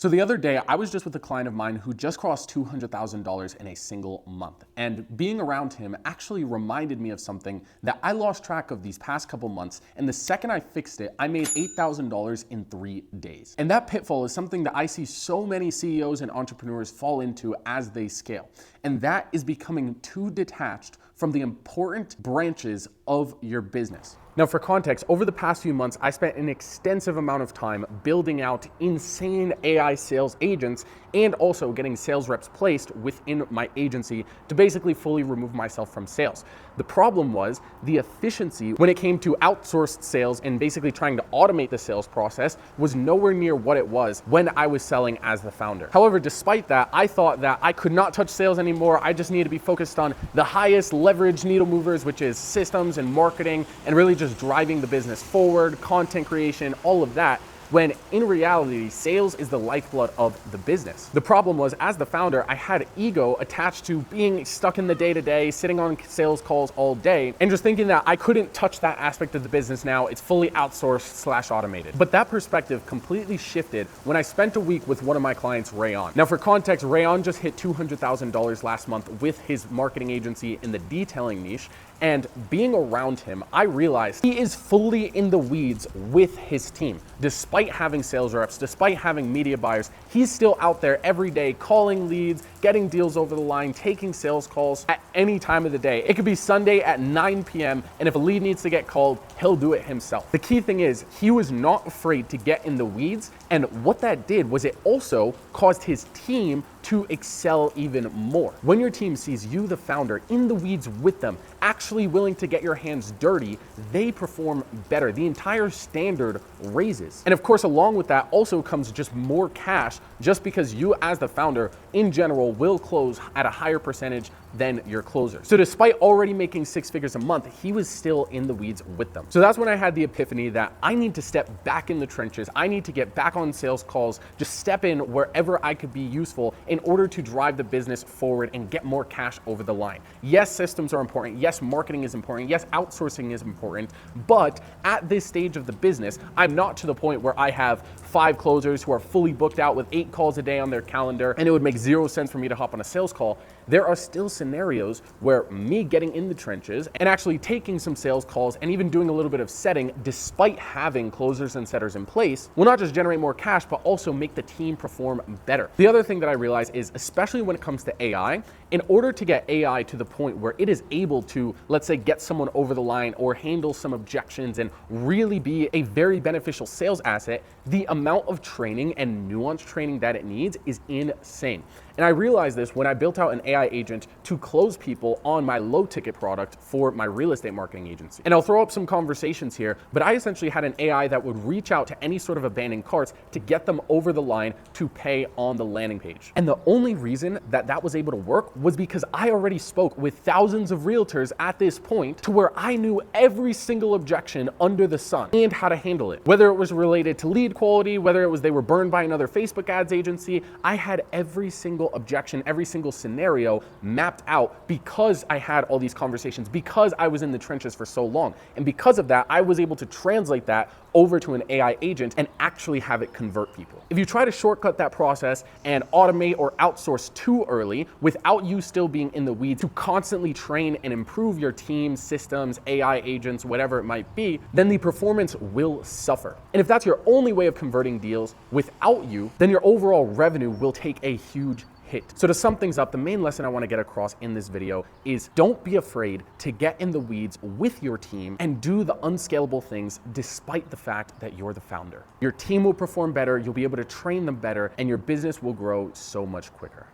So the other day, I was just with a client of mine who just crossed $200,000 in a single month. And being around him actually reminded me of something that I lost track of these past couple months. And the second I fixed it, I made $8,000 in 3 days. And that pitfall is something that I see so many CEOs and entrepreneurs fall into as they scale. And that is becoming too detached from the important branches of your business. Now, for context, over the past few months, I spent an extensive amount of time building out insane AI sales agents and also getting sales reps placed within my agency to basically fully remove myself from sales. The problem was the efficiency when it came to outsourced sales and basically trying to automate the sales process was nowhere near what it was when I was selling as the founder. However, despite that, I thought that I could not touch sales anymore. I just needed to be focused on the highest leverage needle movers, which is systems and marketing, and really just driving the business forward, content creation, all of that, when in reality, sales is the lifeblood of the business. The problem was, as the founder, I had ego attached to being stuck in the day-to-day, sitting on sales calls all day, and just thinking that I couldn't touch that aspect of the business now. It's fully outsourced / automated. But that perspective completely shifted when I spent a week with one of my clients, Rayon. Now, for context, Rayon just hit $200,000 last month with his marketing agency in the detailing niche. And being around him, I realized he is fully in the weeds with his team. Despite having sales reps, despite having media buyers, he's still out there every day calling leads, getting deals over the line, taking sales calls at any time of the day. It could be Sunday at 9 p.m. and if a lead needs to get called, he'll do it himself. The key thing is he was not afraid to get in the weeds, and what that did was it also caused his team to excel even more. When your team sees you, the founder, in the weeds with them, actually willing to get your hands dirty, they perform better. The entire standard raises. And of course, along with that also comes just more cash, just because you as the founder in general will close at a higher percentage than your closer. So despite already making 6 figures a month, he was still in the weeds with them. So that's when I had the epiphany that I need to step back in the trenches. I need to get back on sales calls, just step in wherever I could be useful in order to drive the business forward and get more cash over the line. Yes, systems are important. Yes, marketing is important. Yes, outsourcing is important. But at this stage of the business, I'm not to the point where I have 5 closers who are fully booked out with 8 calls a day on their calendar, and it would make 0 sense for me to hop on a sales call. There are still scenarios where me getting in the trenches and actually taking some sales calls and even doing a little bit of setting despite having closers and setters in place will not just generate more cash, but also make the team perform better. The other thing that I realize is, especially when it comes to AI, in order to get AI to the point where it is able to, let's say, get someone over the line or handle some objections and really be a very beneficial sales asset, the amount of training and nuanced training that it needs is insane. And I realized this when I built out an AI agent to close people on my low ticket product for my real estate marketing agency. And I'll throw up some conversations here, but I essentially had an AI that would reach out to any sort of abandoned carts to get them over the line to pay on the landing page. And the only reason that that was able to work was because I already spoke with thousands of realtors at this point to where I knew every single objection under the sun and how to handle it. Whether it was related to lead quality, whether it was they were burned by another Facebook ads agency, I had every single objection, every single scenario mapped out because I had all these conversations, because I was in the trenches for so long. And because of that, I was able to translate that over to an AI agent and actually have it convert people. If you try to shortcut that process and automate or outsource too early without you still being in the weeds to constantly train and improve your team, systems, AI agents, whatever it might be, then the performance will suffer. And if that's your only way of converting deals without you, then your overall revenue will take a huge hit. So to sum things up, the main lesson I want to get across in this video is don't be afraid to get in the weeds with your team and do the unscalable things despite the fact that you're the founder. Your team will perform better, you'll be able to train them better, and your business will grow so much quicker.